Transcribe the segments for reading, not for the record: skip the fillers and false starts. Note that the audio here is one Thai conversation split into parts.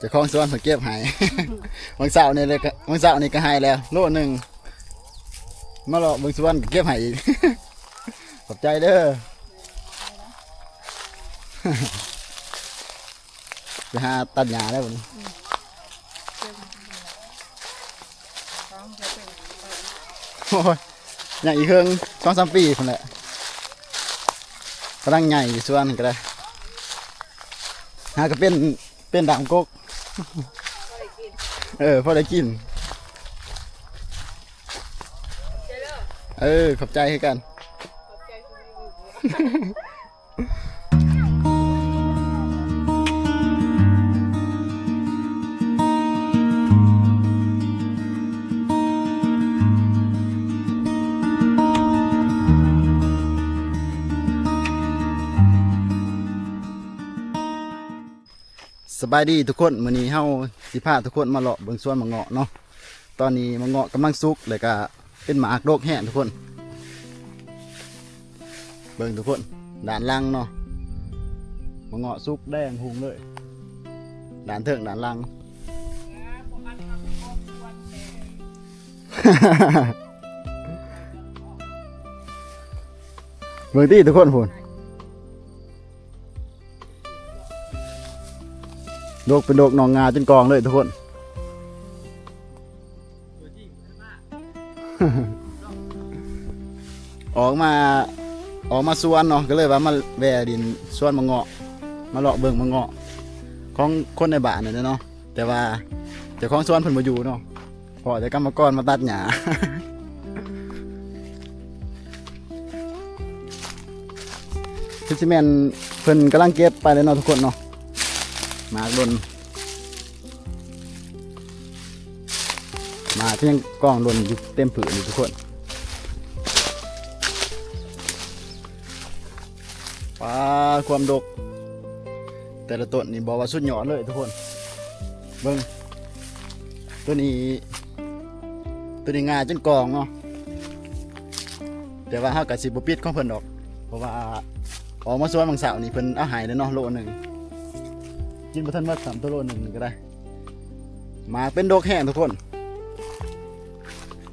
จะคล้องสวนเก็บให้ วันเสาร์นี่เลยวันเสาร์นี่ก็ให้แล้วโลนึงมาเลาะเบิ่งสวนก็เก็บให้อีก ขอบใจเด้อ ไปหาตัดหญ้าแล้วบ่โอ้ยใหญ่อีกเฮิง2-3 ปีพุ่นแหละกำลังใหญ่อยู่สวนก็ได้หาก็เป็นด่างกก พอได้กินขอบใจให้กันสบายดีทุกคนมื้อนี้เฮาสิพาทุกคนมาเลาะเบิ่งสวนมะเงาะเนาะตอนนี้มะเงาะกำลังสุกเลยก็เป็นหมากโรคแห้งทุกคนเบิ่งทุกคนด่านล่างเนาะมะเงาะสุกแดงหุงเลยด่านเถิงด่านล่าง เบิ่งที่ทุกคนพูนโดกเป็นโดกหนองงาจนกองเลยทุกคน ออกมาสวนเนาะก็เลยว่ามาแวดินสวนมะเงาะมาเลาะเบิ่งมะเงาะของคนในบ้านนี่เนาะแต่ว่าเจ้าของสวนเพิ่นบ่อยู่เนาะพอจะกรรมกรมาตัดหญ้า คือสิแม่นเพิ่นกำลังเก็บไปเลยเนาะทุกคนเนาะหมากดนมาเพียงกองดนอยู่เต็มผืนอยู่ทุกคนว้าความดกแต่ละต้นนี่บอกว่าสุดยอดเลยทุกคนเบิ่งตัวนี้งาจนกองเนาะแต่ว่าเฮาก็สิบ่ปิดของเพิ่นดอกเพราะว่าออกมาสวนบางเสาร์นี่เพิ่นเอาให้แล้วเนาะโลนึงกินบ่ทันหมด3ตัวโลนึงก็ได้มาเป็นดอกแห้งทุกคน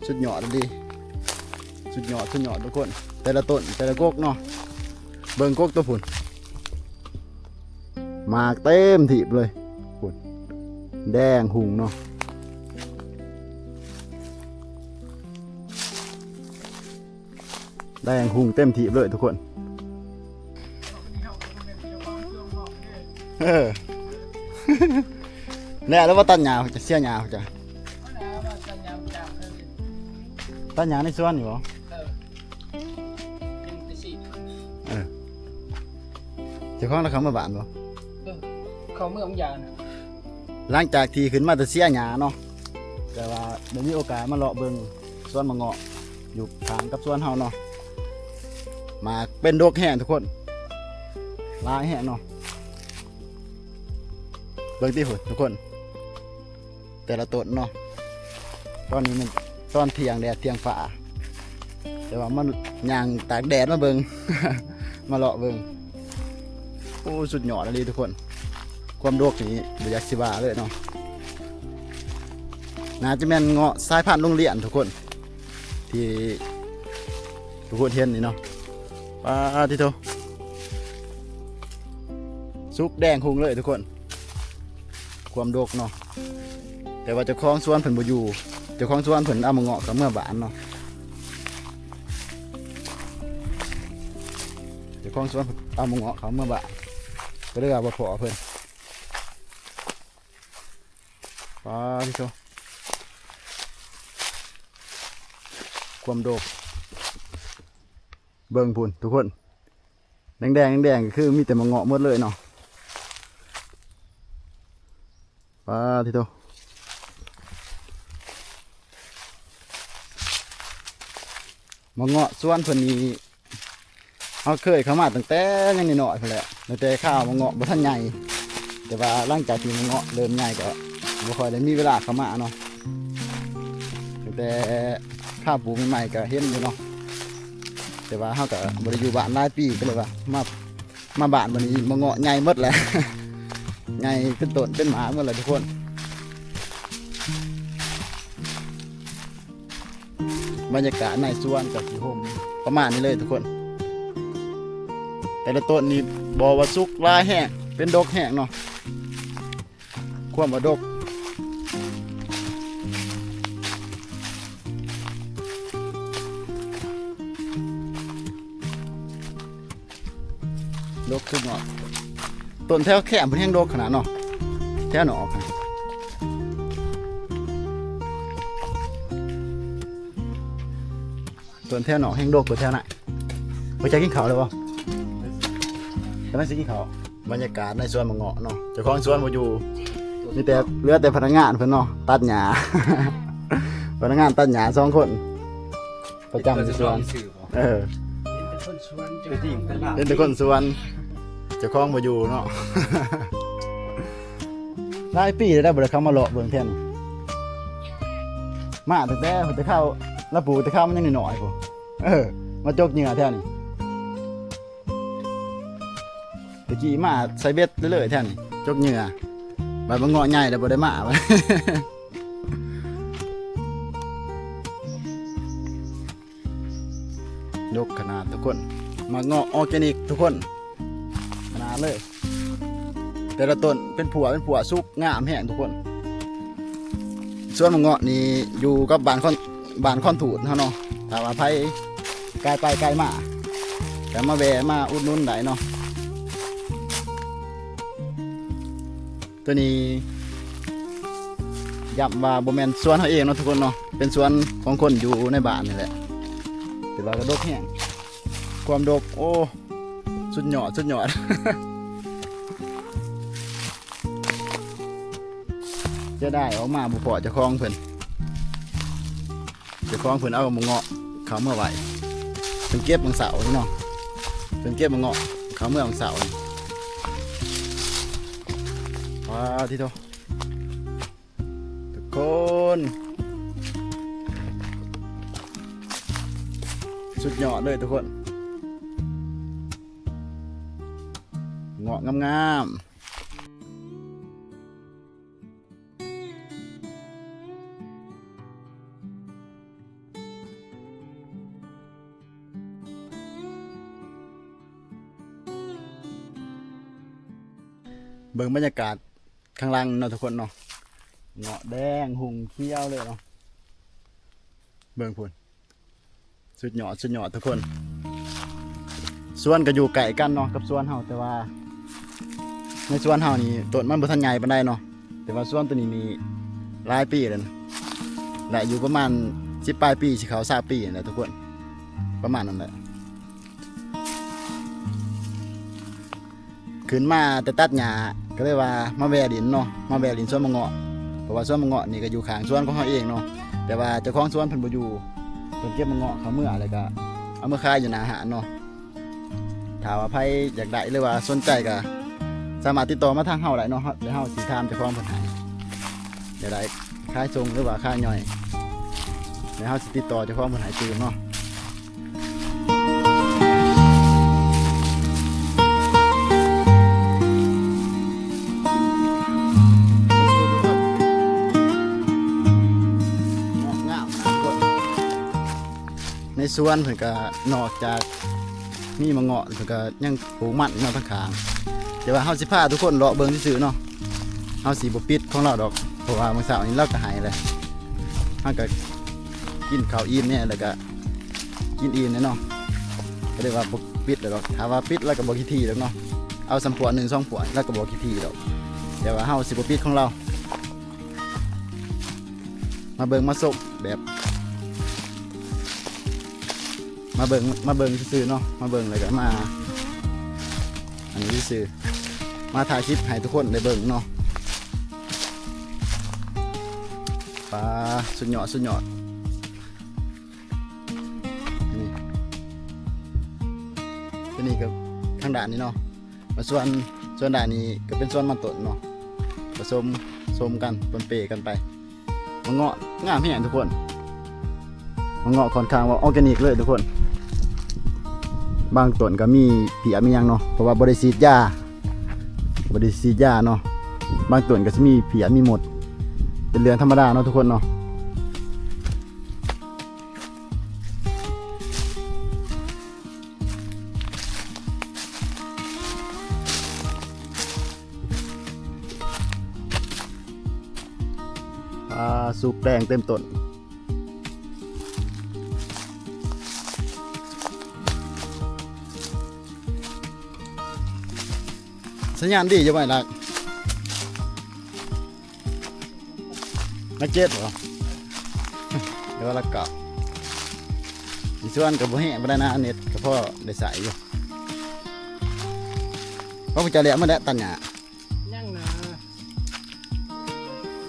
สุดยอดดีสุดยอดทุกคนแต่ละต้นแต่ละกกเนาะเบิ่งกกตัวพุ่นหมากเต็มถีบเลยพุ่นแดงหุงเนาะแดงหุงเต็มถีบเลยทุกคน แล้วว่าตัดหญ้าจะเสียหญ้าจะตัดหญ้าในสวนอยู่บ่เจ้าของเราเขามาบ้านบ่ เขาเมื่อมยานะ หลังจากที่ขึ้นมาแต่เสียหญ้าเนาะแต่ว่าเดี๋ยวมีโอกาสมาเลาะเบิ่งสวนมะเงาะอยู่ทางกับสวนเฮาเนาะมาเป็นดอกแห้งทุกคนลายแห้งเนาะเบิ่งที่หุ่นทุกคนแต่ละต้นเนาะตอนนี้มันตอนเที่ยงแดดเที่ยงฝ่าแต่ว่ามันย่างตากแดดมาเบิ่ง มาเลาะเบิ่งโอ้สุดยอดเลยทุกคนความดกนี้บ่อยากสิว่าเลยเนาะน่าจะแม่นเงาะสายพันธุ์โรงเรียนทุกคนที่ทุกคนเห็นนี่เนาะปลาที่โตสุกแดงหุงเลยทุกคนความดกเนาะแต่ว่าเจ้าของสวนเพิ่นบ่อยู่เจ้าของสวนเพิ่นเอามาเงาะกับเมื่อบานเนาะเจ้าของสวนเอามาเงาะเขาเมื่อบานก็เลยว่าบ่พอเพิ่นปลาที่โตความดกเบิ่งพุ่นทุกคนแดงก็คือมีแต่มะเงาะหมดเลยเนาะปลาที่โตมะเงาะสวนเพิ่นนี่เขาเคยเข้ามาตั้งแต่ยังน้อยๆเพิ่นแหละตั้งแต่ข้าวมะเงาะบ่ทันใหญ่แต่ว่าหลังจากที่มะเงาะเริ่มใหญ่ก็บ่ค่อยได้มีเวลาเข้ามาเนาะตั้งแต่ข้าวปลูกใหม่ๆก็เห็นอยู่เนาะแต่ว่าเขาก็บ่ได้อยู่บ้านหลายปีก็เลยว่ามาบ้านวันนี้มะเงาะใหญ่หมดแล้ว ไงเป็นต้นเป็นหมาเมื่อไรทุกคนบรรยากาศในสวนกับสีโฮมประมาณนี้เลยทุกคนแต่ละต้นนี้บอว่าสุกลายแห้งเป็นดอกแห้งเนาะความว่าดกดกขึ้นเนาะต้นแถวแคมเป็นแห้งดกขนาดเนาะแถวหนอกต้นแถวหนอกแห้งดกกว่าแถวไหนไปจะกินข้าวเลยป่ะกำลังสิกินข้าวบรรยากาศในสวนมะเงาะเนาะเจ้าของสวนมาอยู่มีแต่เหลือแต่พนักงานเพิ่นเนาะตัดหญ้า พนักงานตัดหญ้า2 คนประจำในสวนเเออห็นแต่คนสวนเจ้าของตลาด เป็นแต่คนสวนเจ้าของมาอยู่เนาะ หลายปีแล้วได้บ่ได้เข้ามาเลาะเบิ่งแท่นมาตั้งแต่เพิ่นจะเข้าแล้วปู่จะเข้ามันยังน้อยๆพุ่นมาจกเหงื่อแท่นี่ตะกี้มาใส่เบ็ดเรื่อยๆแท่นี่จกเหงื่อบัดมันเงาะใหญ่แล้วบ่ได้มา ยกขนาดทุกคนมาเงาะออร์แกนิกทุกคนขนาดเลยแต่ละต้นเป็นผัวสุกงามแห้งทุกคนส่วนมะเงาะนี่อยู่กับบ้านคอนถูดเนาะถ้าว่าไผไกลไปไกลมาแต่มาแวะมาอุดหนุนได้เนาะตัวนี้ย้ำว่าบ่แม่นสวนเฮาเองเนาะทุกคนเนาะเป็นสวนของคนอยู่ในบ้านนี่แหละแต่ว่ากระดกแห้งความดกโอ้สุดยอด จะได้ออกมาบุพอเจะคล้าของเพิ่นเอามะเงาะเขาเมื่อไหร่เป็นเก็บมังเสาเนาะเป็นเก็บมะเงาะเขาเมื่อมังเสาว้าวที่โตทุกคนสุดยอดเลยทุกคนเงาะงามๆเบิ่งบรรยากาศข้างล่างเนาะทุกคนเนาะเงาะแดงหุ่งเขียวเลยเนาะเบิ่งพุ่นสุดยอดทุกคนสวนก็อยู่ไกลกันเนาะกับสวนเฮาแต่ว่าในสวนเฮานี่ต้นมันบ่ทันใหญ่ปานใดเนาะแต่ว่าสวนตัวนี้มีหลายปีแล้วนะและอยู่ประมาณ10ปลายปีสิเข้า20ปีนั่นแหละทุกคนประมาณนั้นแหละขึ้นมาแต่ตัดหญ้าก็เลยว่ามาแวะดินเนาะมาแวะดินสวนมะเงาะเพราะว่าสวนมะเงาะนี่ก็อยู่ข้างสวนของเฮาเองเนาะแต่ว่าเจ้าของสวนเพิ่นบ่อยู่เพิ่นเก็บมะเงาะเขาเมื่ออะไรก็เอามาขายอยู่หน้าหาดเนาะถ้าว่าใครอยากได้หรือว่าสนใจก็สามารถติดต่อมาทางเฮาได้เนาะเดี๋ยวเฮาสิถามเจ้าของเพิ่นให้อยากได้ขายส่งหรือว่าขายย่อยเดี๋ยวเฮาสิติดต่อเจ้าของเพิ่นให้ตื่นเนาะในสวนเพิ่นก็นอกจากมีมะเงาะเพิ่นก็ยังปลูกมันเนาะทั้งข้างแต่ว่าเฮาสิพาทุกคนเลาะเบิ่งซื่อๆเนาะเฮาสิบ่ปิดของเราดอกเพราะว่ามื้อเช้านี้เราก็หายเลยเฮาก็กินข้าวอิ่มเนี่ยแล้วก็กินอิ่มเนาะก็เลยว่าบ่ปิดแล้วดอกถ้าว่าปิดแล้วก็บ่ขี้ที่ดอกเนาะเอาสำพว1 2พวแล้วก็บ่ขี้ที่ดอกแต่ว่าเฮาสิบ่ปิดของเรามาเบิ่งมาสบแบบมาเบิ่งซื่อๆเนาะมาเบิ่งเลยก็มาอันนี้ซื่อมาถ่ายคลิปให้ทุกคนได้เบิ่งเนาะปลาสุดยอดนี่ก็ข้างด่านนี้เนาะมาส่วนด่านนี้ก็เป็นส่วนมันต้นเนาะผสมกันปนเปกันไปมะเงาะงามแห้งทุกคนมะเงาะค่อนข้างว่าออร์แกนิกเลยทุกคนบางต้นก็มีเปียมีหยังเนาะเพราะว่าบ่ได้ฉีดยาเนาะ บางต้นก็จะมีเพียนมีหมดเป็นเรื่องธรรมดาเนาะทุกคนเนาะสูบแดงเต็มต้นสัญญาณดีจะไหมล่ะนักเก็ตเหรอ เดี๋ยวเรากลับอีส่วนกับบ่แห้งบ่ได้นะเน็ตกับพ่อได้ใส่อยู่เพราะมันจะเลี้ยงมันได้ตันหยา ยังนะ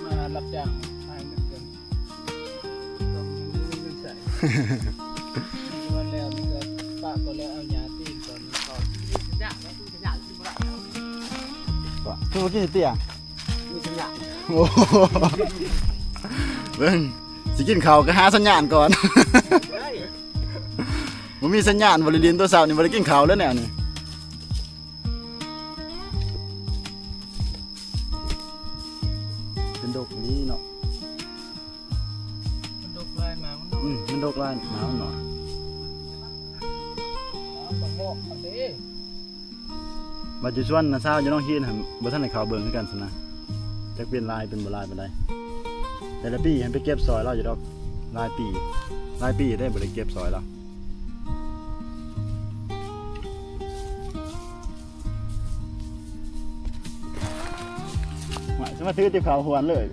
มารับจ้างทางเกินต้องมีเงินใส่วันแล้วมันก็ป้าก็แล้วเอายาตีนตอนนี้ก่อนสัญญาแล้วสัญญาที่บ่ได้ คือเมื่อกี้เตี้ย มีสัญญา โอ้โหเบิ่งสิกินข้าวก็หาสัญญาณก่อน ได้ มันมีสัญญาณบริเวณตัวเสานี่บ่ได้กินข้าวแล้วแนวนี่เป็นดอกนี้เนาะ มันดกลายมามันนอก มันดอกลายหนาวหน่อย บังโง่อันนี้ มาจุส่วนนะเช้าอยู่น้องฮีนหั่นบ่ทันได้ข้าวเบิ่งคือกันซั่นนะจักเป็นลายเป็นบ่ลายปานใดแต่ละปีเห็นไปเก็บซอยเราอยู่ดอกรายปีได้บ่ได้เก็บซอยเราหมายสมาถือติบขาวหวนเลย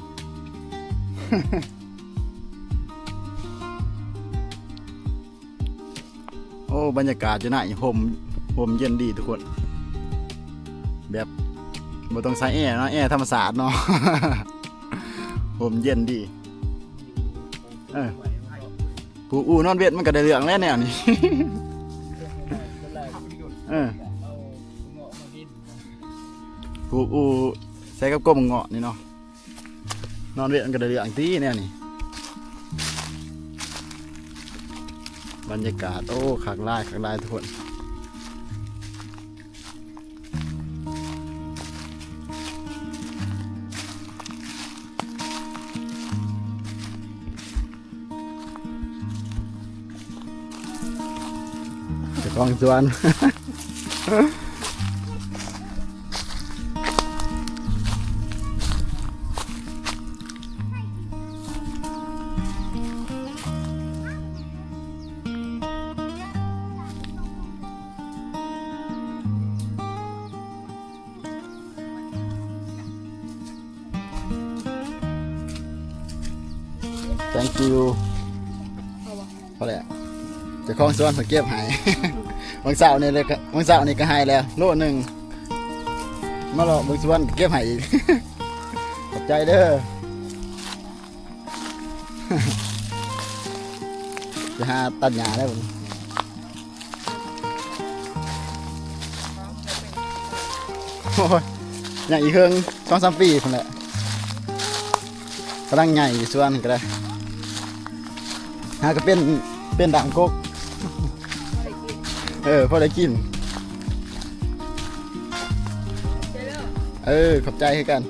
โอ้บรรยากาศจะน่าห่มเย็นดีทุกคน แบบบ่ต้องใส่แอร์เนาะแอร์ธรรมศาสตร์เนาะ ห่มเย็นดีผู้อู่นอนเวทมันก็ได้เรื่องแล้วแนวนี้ เออผู้อู่ใส่กับก้มเงาะนี่เนาะนอนเวทมันก็ได้เรื่องตีแนวนี้บรรยากาศโอ้คักหลายทุกคนเจ้าของสวน thank you พอแล้วเจ้าของสวนเขาเก็บให้ วันเสาร์นี่เลยก็วันเสาร์นี่ก็ให้แล้วโลหนึ่งมาหลอกบางส่วนก็เก็บให้อีก ขอบใจเด้อ จะหาตัดหญ้าได้บ่โอ้ยอย่างอีกเครื่อง2-3 ปีพุ่นแหละกำลังใหญ่อยู่ส่วนก็ได้หาก็เป็นด่างกกพอได้กินขอบใจให้กัน